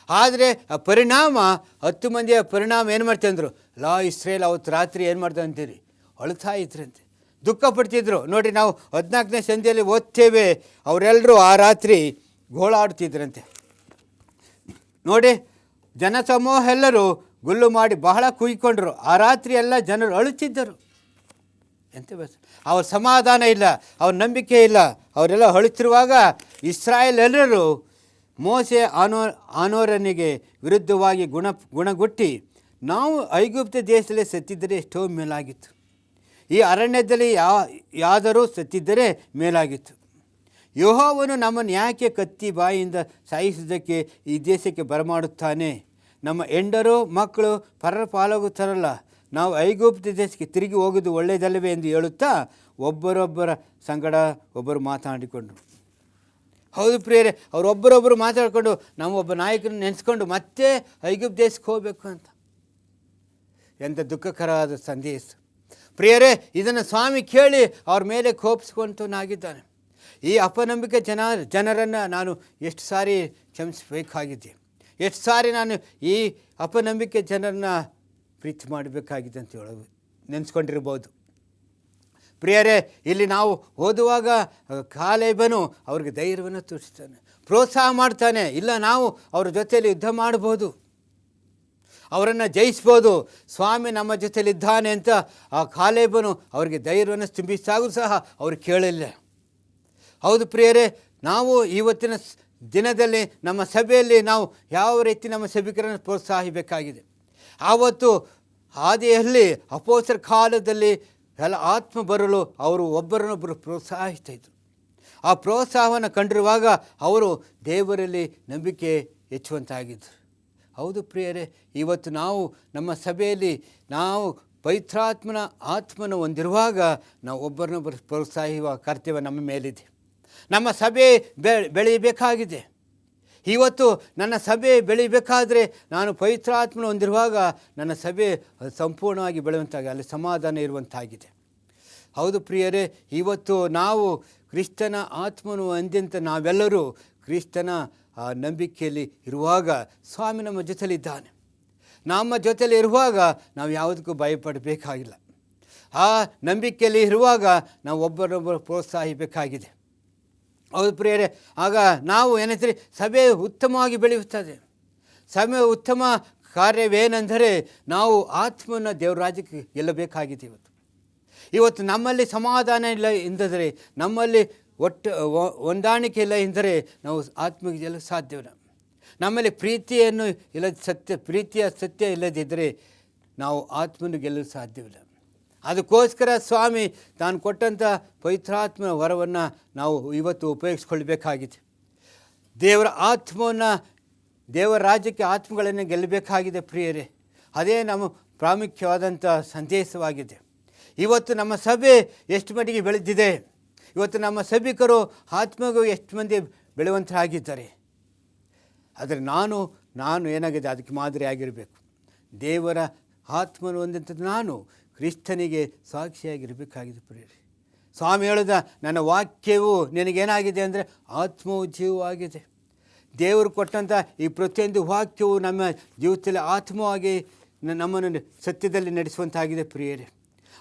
ಆದರೆ ಆ ಪರಿಣಾಮ 10 ಮಂದಿಯ ಪರಿಣಾಮ ಏನು ಮಾಡ್ತಾರೆ ಅಂದರು, ಇಸ್ರೇಲ್ ಅವತ್ತು ರಾತ್ರಿ ಏನು ಮಾಡ್ತಾರೆ ಅಂತೀರಿ, ಅಳ್ತಾ ಇದ್ರಂತೆ, ದುಃಖ ಪಡ್ತಿದ್ರು. ನೋಡಿ, ನಾವು 14ನೇ ಸಂಧಿಯಲ್ಲಿ ಓದ್ತೇವೆ, ಅವರೆಲ್ಲರೂ ಆ ರಾತ್ರಿ ಗೋಳಾಡ್ತಿದ್ರಂತೆ. ನೋಡಿ, ಜನಸಮೂಹ ಎಲ್ಲರೂ ಗುಲ್ಲು ಮಾಡಿ ಬಹಳ ಕುಯ್ಕೊಂಡ್ರು. ಆ ರಾತ್ರಿ ಎಲ್ಲ ಜನರು ಅಳುತ್ತಿದ್ದರು. ಎಂತ ಅವ್ರ ಸಮಾಧಾನ ಇಲ್ಲ, ಅವ್ರ ನಂಬಿಕೆ ಇಲ್ಲ. ಅವರೆಲ್ಲ ಅಳುತ್ತಿರುವಾಗ ಇಸ್ರಾಯೇಲ್ ಎಲ್ಲರೂ ಮೋಶೆ ಆನೋರನಿಗೆ ವಿರುದ್ಧವಾಗಿ ಗುಣಗುಟ್ಟಿ, ನಾವು ಐಗುಪ್ತ ದೇಶದಲ್ಲಿ ಸತ್ತಿದ್ದರೆ ಎಷ್ಟೋ ಮೇಲಾಗಿತ್ತು, ಈ ಅರಣ್ಯದಲ್ಲಿ ಯಾದರೂ ಸತ್ತಿದ್ದರೆ ಮೇಲಾಗಿತ್ತು. ಯೆಹೋವನು ನಮ್ಮನ್ನು ಯಾಕೆ ಕತ್ತಿ ಬಾಯಿಯಿಂದ ಸಾಯಿಸುವುದಕ್ಕೆ ಈ ದೇಶಕ್ಕೆ ಬರಮಾಡುತ್ತಾನೆ? ನಮ್ಮ ಹೆಂಡರು ಮಕ್ಕಳು ಪರರ ಪಾಲಾಗುತ್ತಾರಲ್ಲ, ನಾವು ಐಗುಪ್ತ ದೇಶಕ್ಕೆ ತಿರುಗಿ ಹೋಗೋದು ಒಳ್ಳೆಯದಲ್ಲವೇ ಎಂದು ಹೇಳುತ್ತಾ ಒಬ್ಬರೊಬ್ಬರ ಸಂಗಡ ಒಬ್ಬರು ಮಾತನಾಡಿಕೊಂಡರು. ಹೌದು ಪ್ರಿಯರೇ, ಅವರೊಬ್ಬರೊಬ್ಬರು ಮಾತಾಡಿಕೊಂಡು ಒಬ್ಬ ನಾಯಕರನ್ನು ನೆನೆಸ್ಕೊಂಡು ಮತ್ತೆ ಐಗುಪ್ತ ದೇಶಕ್ಕೆ ಹೋಗಬೇಕು ಅಂತ. ಎಂಥ ದುಃಖಕರವಾದ ಸಂದೇಶ ಪ್ರಿಯರೇ. ಇದನ್ನು ಸ್ವಾಮಿ ಕೇಳಿ ಅವ್ರ ಮೇಲೆ ಕೋಪಿಸ್ಕೊಂತನಾಗಿದ್ದಾನೆ. ಈ ಅಪನಂಬಿಕೆ ಜನರನ್ನು ನಾನು ಎಷ್ಟು ಸಾರಿ ಕ್ಷಮಿಸಬೇಕಾಗಿದೆ, ಎಷ್ಟು ಸಾರಿ ನಾನು ಈ ಅಪನಂಬಿಕೆ ಜನರನ್ನ ಪ್ರೀತಿ ಮಾಡಬೇಕಾಗಿದೆ ಅಂತ ನೆನೆಸ್ಕೊಂಡಿರ್ಬೋದು. ಪ್ರಿಯರೇ, ಇಲ್ಲಿ ನಾವು ಓದುವಾಗ ಕಾಲೇಬನು ಅವ್ರಿಗೆ ಧೈರ್ಯವನ್ನು ತೋರಿಸ್ತಾನೆ, ಪ್ರೋತ್ಸಾಹ ಮಾಡ್ತಾನೆ. ಇಲ್ಲ, ನಾವು ಅವ್ರ ಜೊತೆಯಲ್ಲಿ ಯುದ್ಧ ಮಾಡ್ಬೋದು, ಅವರನ್ನು ಜಯಿಸ್ಬೋದು, ಸ್ವಾಮಿ ನಮ್ಮ ಜೊತೆಯಲ್ಲಿದ್ದಾನೆ ಅಂತ ಆ ಕಾಲೇಬನು ಅವ್ರಿಗೆ ಧೈರ್ಯವನ್ನು ತುಂಬಿಸಾಗೂ ಸಹ ಅವರು ಕೇಳಿಲ್ಲ. ಹೌದು ಪ್ರಿಯರೇ, ನಾವು ಇವತ್ತಿನ ದಿನದಲ್ಲಿ ನಮ್ಮ ಸಭೆಯಲ್ಲಿ ನಾವು ಯಾವ ರೀತಿ ನಮ್ಮ ಸಭಿಕರನ್ನು ಪ್ರೋತ್ಸಾಹಿಸಬೇಕಾಗಿದೆ. ಆವತ್ತು ಆದಿಯಲ್ಲಿ ಅಪೊಸ್ತಲರ ಕಾಲದಲ್ಲಿ ಎಲ್ಲ ಆತ್ಮ ಬರಲು ಅವರು ಒಬ್ಬರನ್ನೊಬ್ಬರು ಪ್ರೋತ್ಸಾಹಿಸ್ತಾಯಿದ್ರು. ಆ ಪ್ರೋತ್ಸಾಹವನ್ನು ಕಂಡಿರುವಾಗ ಅವರು ದೇವರಲ್ಲಿ ನಂಬಿಕೆ ಹೆಚ್ಚುವಂತಾಗಿದ್ದರು. ಹೌದು ಪ್ರಿಯರೇ, ಇವತ್ತು ನಾವು ನಮ್ಮ ಸಭೆಯಲ್ಲಿ ನಾವು ಪವಿತ್ರಾತ್ಮನ ಆತ್ಮನ ಹೊಂದಿರುವಾಗ ನಾವು ಒಬ್ಬರನ್ನೊಬ್ಬರು ಪ್ರೋತ್ಸಾಹಿಸುವ ಕರ್ತವ್ಯ ನಮ್ಮ ಮೇಲಿದೆ. ನಮ್ಮ ಸಭೆ ಬೆಳೆಯಬೇಕಾಗಿದೆ. ಇವತ್ತು ನನ್ನ ಸಭೆ ಬೆಳೀಬೇಕಾದ್ರೆ ನಾನು ಪವಿತ್ರಾತ್ಮನ ಹೊಂದಿರುವಾಗ ನನ್ನ ಸಭೆ ಸಂಪೂರ್ಣವಾಗಿ ಬೆಳೆಯುವಂತಾಗಿ ಅಲ್ಲಿ ಸಮಾಧಾನ ಇರುವಂತಾಗಿದೆ. ಹೌದು ಪ್ರಿಯರೇ, ಇವತ್ತು ನಾವು ಕ್ರಿಸ್ತನ ಆತ್ಮನು ಹೊಂದಿದಂಥ ನಾವೆಲ್ಲರೂ ಕ್ರಿಸ್ತನ ನಂಬಿಕೆಯಲ್ಲಿ ಇರುವಾಗ ಸ್ವಾಮಿ ನಮ್ಮ ಜೊತೆಲಿದ್ದಾನೆ. ನಮ್ಮ ಜೊತೆಯಲ್ಲಿ ಇರುವಾಗ ನಾವು ಯಾವುದಕ್ಕೂ ಭಯಪಡಬೇಕಾಗಿಲ್ಲ. ಆ ನಂಬಿಕೆಯಲ್ಲಿ ಇರುವಾಗ ನಾವು ಒಬ್ಬರೊಬ್ಬರು ಪ್ರೋತ್ಸಾಹಿಸಬೇಕಾಗಿದೆ. ಹೌದು ಪ್ರಿಯರೇ, ಆಗ ನಾವು ಏನಂತೀರಿ, ಸಭೆ ಉತ್ತಮವಾಗಿ ಬೆಳೆಯುತ್ತದೆ. ಸಭೆ ಉತ್ತಮ ಕಾರ್ಯವೇನೆಂದರೆ ನಾವು ಆತ್ಮನ ದೇವರ ರಾಜ್ಯಕ್ಕೆ ಗೆಲ್ಲಬೇಕಾಗಿದೆ. ಇವತ್ತು ನಮ್ಮಲ್ಲಿ ಸಮಾಧಾನ ಇಲ್ಲ ಎಂದರೆ, ನಮ್ಮಲ್ಲಿ ಹೊಂದಾಣಿಕೆ ಇಲ್ಲ ಎಂದರೆ ನಾವು ಆತ್ಮಕ್ಕೆ ಗೆಲ್ಲಲು ಸಾಧ್ಯವಿಲ್ಲ. ನಮ್ಮಲ್ಲಿ ಪ್ರೀತಿಯ ಸತ್ಯ ಇಲ್ಲದಿದ್ದರೆ ನಾವು ಆತ್ಮನ ಗೆಲ್ಲಲು ಸಾಧ್ಯವಿಲ್ಲ. ಅದಕ್ಕೋಸ್ಕರ ಸ್ವಾಮಿ ತಾನು ಕೊಟ್ಟಂಥ ಪವಿತ್ರಾತ್ಮನ ವರವನ್ನು ನಾವು ಇವತ್ತು ಉಪಯೋಗಿಸ್ಕೊಳ್ಬೇಕಾಗಿದೆ. ದೇವರ ಆತ್ಮವನ್ನು, ದೇವರ ರಾಜ್ಯಕ್ಕೆ ಆತ್ಮಗಳನ್ನು ಗೆಲ್ಲಬೇಕಾಗಿದೆ ಪ್ರಿಯರೇ. ಅದೇ ನಮ್ಮ ಪ್ರಾಮುಖ್ಯವಾದಂಥ ಸಂದೇಶವಾಗಿದೆ. ಇವತ್ತು ನಮ್ಮ ಸಭೆ ಎಷ್ಟು ಮಟ್ಟಿಗೆ ಬೆಳೆದಿದೆ, ಇವತ್ತು ನಮ್ಮ ಸಭಿಕರು ಆತ್ಮಗೂ ಎಷ್ಟು ಮಂದಿ ಬೆಳೆಯುವಂತರಾಗಿದ್ದಾರೆ. ಆದರೆ ನಾನು ಏನಾಗಿದೆ, ಅದಕ್ಕೆ ಮಾದರಿಯಾಗಿರಬೇಕು. ದೇವರ ಆತ್ಮನು ಹೊಂದಂಥದ್ದು ನಾನು ಕ್ರಿಸ್ತನಿಗೆ ಸಾಕ್ಷಿಯಾಗಿರಬೇಕಾಗಿದೆ ಪ್ರಿಯರೇ. ಸ್ವಾಮಿ ಹೇಳಿದ, ನನ್ನ ವಾಕ್ಯವು ನಿನಗೇನಾಗಿದೆ ಅಂದರೆ ಆತ್ಮವು ಜೀವವಾಗಿದೆ. ದೇವರು ಕೊಟ್ಟಂಥ ಈ ಪ್ರತಿಯೊಂದು ವಾಕ್ಯವು ನಮ್ಮ ಜೀವಿತದಲ್ಲಿ ಆತ್ಮವಾಗಿ ನಮ್ಮನ್ನು ಸತ್ಯದಲ್ಲಿ ನಡೆಸುವಂತಾಗಿದೆ ಪ್ರಿಯರೇ.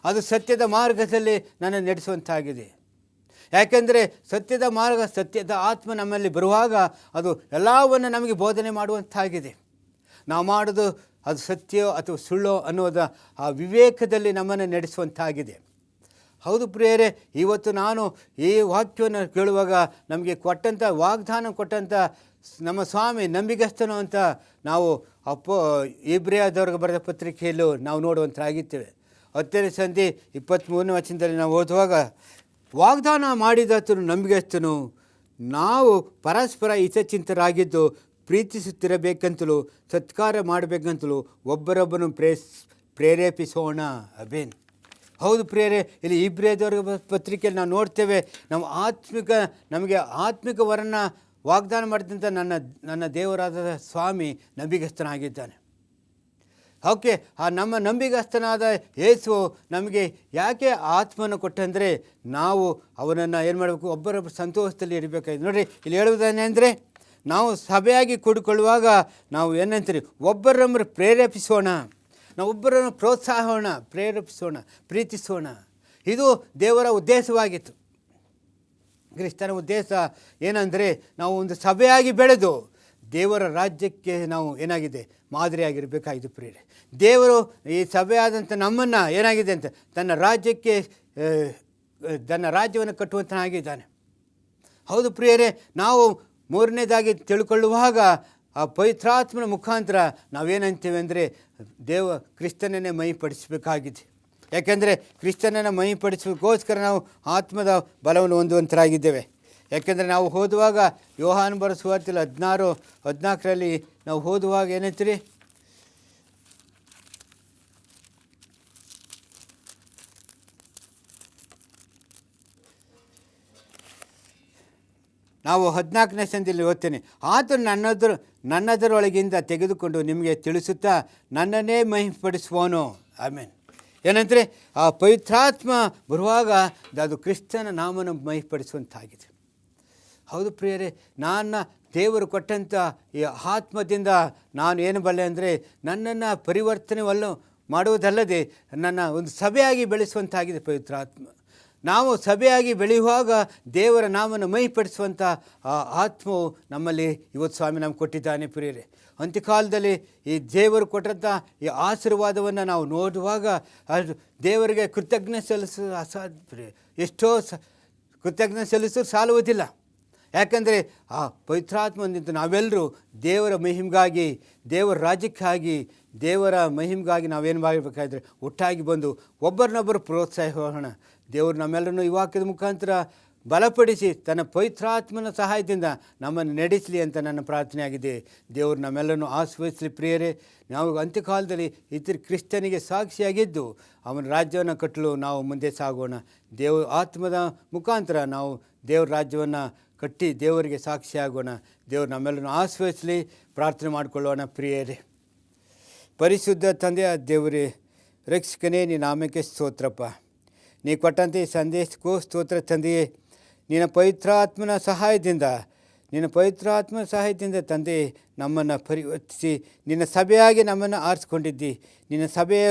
ಅದು ಸತ್ಯದ ಮಾರ್ಗದಲ್ಲಿ ನನ್ನ ನಡೆಸುವಂತಾಗಿದೆ. ಯಾಕೆಂದರೆ ಸತ್ಯದ ಮಾರ್ಗ, ಸತ್ಯದ ಆತ್ಮ ನಮ್ಮಲ್ಲಿ ಬರುವಾಗ ಅದು ಎಲ್ಲವನ್ನು ನಮಗೆ ಬೋಧನೆ ಮಾಡುವಂತಾಗಿದೆ. ನಾವು ಮಾಡೋದು ಅದು ಸತ್ಯ ಅಥವಾ ಸುಳ್ಳೋ ಅನ್ನೋದ ಆ ವಿವೇಕದಲ್ಲಿ ನಮ್ಮನ್ನು ನಡೆಸುವಂತಾಗಿದೆ. ಹೌದು ಪ್ರಿಯರೇ, ಇವತ್ತು ನಾನು ಈ ವಾಕ್ಯವನ್ನು ಕೇಳುವಾಗ ನಮಗೆ ಕೊಟ್ಟಂಥ ವಾಗ್ದಾನ ಕೊಟ್ಟಂಥ ನಮ್ಮ ಸ್ವಾಮಿ ನಂಬಿಗಸ್ತನು ಅಂತ ನಾವು ಇಬ್ರಿಯದವ್ರಿಗೆ ಬರೆದ ಪತ್ರಿಕೆಯಲ್ಲೂ ನಾವು ನೋಡುವಂತಾಗಿದ್ದೇವೆ. 10ನೇ ಸಂಧಿ 23ನೇ ವಚನದಲ್ಲಿ ನಾವು ಓದುವಾಗ, ವಾಗ್ದಾನ ಮಾಡಿದಾತನು ನಂಬಿಗಸ್ತನು, ನಾವು ಪರಸ್ಪರ ಹಿತಚಿಂತರಾಗಿದ್ದು ಪ್ರೀತಿಸುತ್ತಿರಬೇಕಂತಲೂ ಸತ್ಕಾರ ಮಾಡಬೇಕಂತಲೂ ಒಬ್ಬರೊಬ್ಬನು ಪ್ರೇರೇಪಿಸೋಣ. ಅಬೇನ್. ಹೌದು ಪ್ರಿಯರೇ, ಇಲ್ಲಿ ಇಬ್ರಿಯದವ್ರ ಪತ್ರಿಕೆಯಲ್ಲಿ ನಾವು ನೋಡ್ತೇವೆ, ನಮಗೆ ಆತ್ಮಿಕ ವರನ ವಾಗ್ದಾನ ಮಾಡಿದಂಥ ನನ್ನ ದೇವರಾದ ಸ್ವಾಮಿ ನಂಬಿಗಸ್ತನಾಗಿದ್ದಾನೆ. ಓಕೆ, ಆ ನಮ್ಮ ನಂಬಿಗಸ್ತನಾದ ಯೇಸು ನಮಗೆ ಯಾಕೆ ಆತ್ಮನ ಕೊಟ್ಟಂದರೆ ನಾವು ಅವನನ್ನು ಏನು ಮಾಡಬೇಕು, ಒಬ್ಬರೊಬ್ಬರು ಸಂತೋಷದಲ್ಲಿ ಇರಬೇಕಾಯ್ತು. ನೋಡಿರಿ, ಇಲ್ಲಿ ಹೇಳುವುದೇನೆಂದರೆ, ನಾವು ಸಭೆಯಾಗಿ ಕೂಡಿಕೊಳ್ಳುವಾಗ ನಾವು ಏನಂತೀರಿ, ಒಬ್ಬರೊಬ್ಬರು ಪ್ರೇರೇಪಿಸೋಣ, ನಾವು ಒಬ್ಬರನ್ನು ಪ್ರೋತ್ಸಾಹೋಣ, ಪ್ರೇರೇಪಿಸೋಣ, ಪ್ರೀತಿಸೋಣ. ಇದು ದೇವರ ಉದ್ದೇಶವಾಗಿತ್ತು. ಕ್ರಿಸ್ತನ ಉದ್ದೇಶ ಏನಂದರೆ, ನಾವು ಒಂದು ಸಭೆಯಾಗಿ ಬೆಳೆದು ದೇವರ ರಾಜ್ಯಕ್ಕೆ ನಾವು ಏನಾಗಿದೆ, ಮಾದರಿಯಾಗಿರಬೇಕಾಗಿದೆ ಪ್ರಿಯರೇ. ದೇವರು ಈ ಸಭೆಯಾದಂಥ ನಮ್ಮನ್ನು ಏನಾಗಿದೆ ಅಂತ ತನ್ನ ರಾಜ್ಯಕ್ಕೆ ತನ್ನ ರಾಜ್ಯವನ್ನು ಕಟ್ಟುವಂತನಾಗಿದ್ದಾನೆ. ಹೌದು ಪ್ರಿಯರೇ, ನಾವು ಮೂರನೇದಾಗಿ ತಿಳ್ಕೊಳ್ಳುವಾಗ ಆ ಪವಿತ್ರಾತ್ಮನ ಮುಖಾಂತರ ನಾವೇನಂತೀವಿ ಅಂದರೆ, ಕ್ರಿಸ್ತನನ್ನೇ ಮಹಿಪಡಿಸಬೇಕಾಗಿದೆ. ಯಾಕೆಂದರೆ ಕ್ರಿಸ್ತನನ್ನು ಮಹಿಪಡಿಸೋಕ್ಕೋಸ್ಕರ ನಾವು ಆತ್ಮದ ಬಲವನ್ನು ಹೊಂದುವಂತರಾಗಿದ್ದೇವೆ. ಯಾಕೆಂದರೆ ನಾವು ಓದುವಾಗ ಯೋಹಾನ ಬರೆದ ಸುವಾರ್ತೆಯಲ್ಲಿ 16:14 ನಾವು ಓದುವಾಗ ಏನಂತೀರಿ, ನಾವು 14ನೇ ಸಂಧಿಯಲ್ಲಿ ಓದ್ತೇನೆ, ಆತನು ನನ್ನದರೊಳಗಿಂದ ತೆಗೆದುಕೊಂಡು ನಿಮಗೆ ತಿಳಿಸುತ್ತಾ ನನ್ನನ್ನೇ ಮಹಿಮೆಪಡಿಸುವನು. ಆಮೇಲೆ ಏನಂದರೆ, ಆ ಪವಿತ್ರಾತ್ಮ ಬರುವಾಗ ಅದು ಕ್ರಿಸ್ತನ ನಾಮನ ಮಹಿಮೆಪಡಿಸುವಂತಾಗಿದೆ. ಹೌದು ಪ್ರಿಯರೇ, ನನ್ನ ದೇವರು ಕೊಟ್ಟಂಥ ಈ ಆತ್ಮದಿಂದ ನಾನು ಏನು ಬಲ್ಲೆ ಅಂದರೆ, ನನ್ನನ್ನು ಪರಿವರ್ತನೆವಲ್ಲ ಮಾಡುವುದಲ್ಲದೆ ನನ್ನ ಒಂದು ಸಭೆಯಾಗಿ ಬೆಳೆಸುವಂತಾಗಿದೆ ಪವಿತ್ರಾತ್ಮ. ನಾವು ಸಭೆಯಾಗಿ ಬೆಳೆಯುವಾಗ ದೇವರ ನಾಮನ ಮಹಿಮೆಪಡಿಸುವಂಥ ಆತ್ಮವು ನಮ್ಮಲ್ಲಿ ಇವತ್ತು ಸ್ವಾಮಿ ನಮ್ಗೆ ಕೊಟ್ಟಿದ್ದಾನೆ ಪ್ರಿಯರೇ. ಅಂತ್ಯಕಾಲದಲ್ಲಿ ಈ ದೇವರು ಕೊಟ್ಟಂಥ ಈ ಆಶೀರ್ವಾದವನ್ನು ನಾವು ನೋಡುವಾಗ ಅದು ದೇವರಿಗೆ ಕೃತಜ್ಞತೆ ಸಲ್ಲಿಸೋ ಅಸಾಧ್ಯ ಪ್ರಿಯ. ಎಷ್ಟೋ ಕೃತಜ್ಞತೆ ಸಲ್ಲಿಸೋದು ಸಾಲುವುದಿಲ್ಲ. ಯಾಕಂದರೆ ಆ ಪವಿತ್ರಾತ್ಮನಿಂದ ನಾವೆಲ್ಲರೂ ದೇವರ ಮಹಿಮೆಗಾಗಿ, ದೇವರ ರಾಜ್ಯಕ್ಕಾಗಿ, ದೇವರ ಮಹಿಮೆಗಾಗಿ ನಾವೇನು ಮಾಡಬೇಕಾದ್ರೆ ಒಟ್ಟಾಗಿ ಬಂದು ಒಬ್ಬರನ್ನೊಬ್ಬರು ಪ್ರೋತ್ಸಾಹಿಸೋಣ. ದೇವರು ನಮ್ಮೆಲ್ಲರನ್ನು ಈ ವಾಕ್ಯದ ಮುಖಾಂತರ ಬಲಪಡಿಸಿ ತನ್ನ ಪವಿತ್ರಾತ್ಮನ ಸಹಾಯದಿಂದ ನಮ್ಮನ್ನು ನಡೆಸಲಿ ಅಂತ ನನ್ನ ಪ್ರಾರ್ಥನೆ ಆಗಿದೆ. ದೇವರು ನಮ್ಮೆಲ್ಲರನ್ನು ಆಶೀರ್ವದಿಸಲಿ ಪ್ರಿಯರೇ. ನಾವು ಅಂತ್ಯಕಾಲದಲ್ಲಿ ಕ್ರಿಸ್ತನಿಗೆ ಸಾಕ್ಷಿಯಾಗಿದ್ದು ಅವನ ರಾಜ್ಯವನ್ನು ಕಟ್ಟಲು ನಾವು ಮುಂದೆ ಸಾಗೋಣ. ಆತ್ಮದ ಮುಖಾಂತರ ನಾವು ದೇವರ ರಾಜ್ಯವನ್ನು ಕಟ್ಟಿ ದೇವರಿಗೆ ಸಾಕ್ಷಿಯಾಗೋಣ. ದೇವರು ನಮ್ಮೆಲ್ಲರನ್ನು ಆಶೀರ್ವದಿಸಲಿ. ಪ್ರಾರ್ಥನೆ ಮಾಡಿಕೊಳ್ಳೋಣ ಪ್ರಿಯರೇ. ಪರಿಶುದ್ಧ ತಂದೆಯ ದೇವರೇ, ರಕ್ಷಕನೇ, ನೀ ನಾಮಕ್ಕೆ ಸ್ತೋತ್ರಪ್ಪ. ನೀ ಕೊಟ್ಟಂತೆ ಈ ಸಂದೇಶಕ್ಕೂ ಸ್ತೋತ್ರ ತಂದೆಯೇ. ನಿನ್ನ ಪವಿತ್ರಾತ್ಮನ ಸಹಾಯದಿಂದ ತಂದೆ ನಮ್ಮನ್ನು ಪರಿವರ್ತಿಸಿ ನಿನ್ನ ಸಭೆಯಾಗಿ ನಮ್ಮನ್ನು ಆರಿಸ್ಕೊಂಡಿದ್ದಿ. ನಿನ್ನ ಸಭೆಯ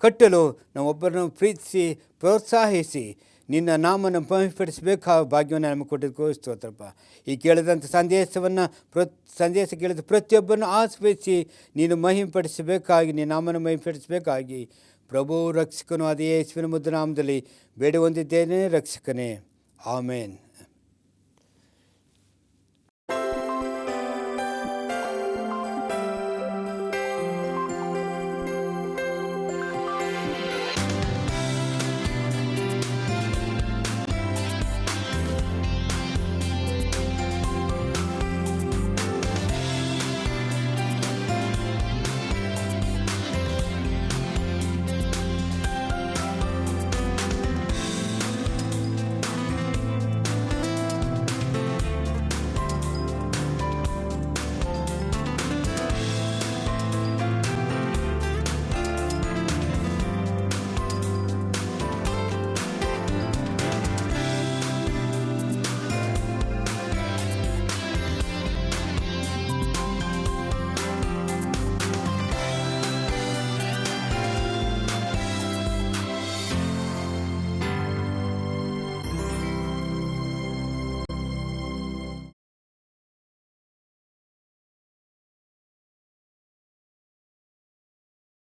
ಕಟ್ಟಲು ನಾವು ಒಬ್ಬರನ್ನು ಪ್ರೀತಿಸಿ ಪ್ರೋತ್ಸಾಹಿಸಿ ನಿನ್ನ ನಾಮನ್ನು ಮಹಿಮೆಪಡಿಸಬೇಕಾ ಭಾಗ್ಯವನ್ನು ನಮಗೆ ಕೊಟ್ಟಿದ್ದಕ್ಕೂ ಸ್ತೋತ್ರಪ್ಪ. ಈ ಕೇಳಿದಂಥ ಸಂದೇಶ ಕೇಳಿದ ಪ್ರತಿಯೊಬ್ಬರನ್ನು ಆಸ್ವಾದಿಸಿ ನೀನು ಮಹಿಮೆಪಡಿಸಬೇಕಾಗಿ, ನಿನ್ನ ನಾಮನ್ನು ಮಹಿಮೆಪಡಿಸಬೇಕಾಗಿ ಪ್ರಭು ರಕ್ಷಕನು ಆದ ಯೇಸುವಿನ ಮುದ್ದು ನಾಮದಲ್ಲಿ ಬೇಡಿ ಹೊಂದಿದ್ದೇನೆ ರಕ್ಷಕನೇ. ಆಮೇನ್.